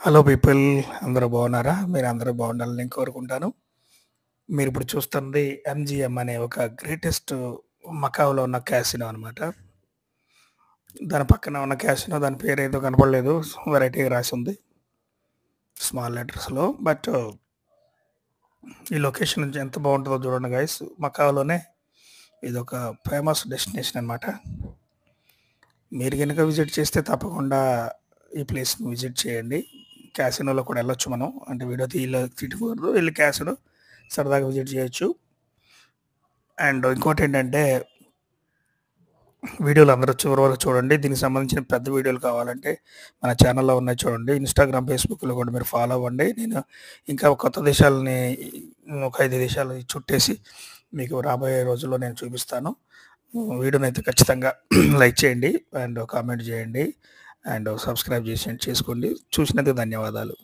Hello people, అందరూ బాగున్నారా? మీరందరూ బాగుండాలని నేను కోరుకుంటాను. మీరిప్పుడు చూస్తుంది ఎంజీఎం అనే ఒక గ్రేటెస్ట్ మకావులో ఉన్న క్యాసినో అనమాట. దాని పక్కన ఉన్న క్యాసినో దాని పేరేదో కనపడలేదు. వెరైటీగా రాసుంది స్మాల్ లెటర్స్‌లో. బట్ ఈ లొకేషన్ ఎంత బాగుంటుందో చూడండి గైస్. మకావులోనే ఇదొక ఫేమస్ డెస్టినేషన్ అనమాట. మీరు గనుక విజిట్ చేస్తే తప్పకుండా ఈ ప్లేస్‌ని విజిట్ చేయండి. క్యాసినోలో కూడా వెళ్ళొచ్చు మనం. అంటే వీడియో తీయకూడదు. వెళ్లి క్యాసినో సరదాగా విజిట్ చేయొచ్చు. అండ్ ఇంకోటేంటంటే వీడియోలు అందరూ చివరి వరకు చూడండి. దీనికి సంబంధించిన పెద్ద వీడియోలు కావాలంటే మన ఛానల్‌లో ఉన్నాయి చూడండి. ఇన్‌స్టాగ్రామ్, ఫేస్‌బుక్‌లో కూడా మీరు ఫాలో అవ్వండి. నేను ఇంకా కొత్త దేశాలని ఒక 5 దేశాలు చుట్టేసి మీకు రాబోయే రోజుల్లో నేను చూపిస్తాను. వీడియోనైతే ఖచ్చితంగా లైక్ చేయండి అండ్ కామెంట్ చేయండి అండ్ సబ్స్క్రైబ్ చేసుకోండి. చూసినందుకు ధన్యవాదాలు.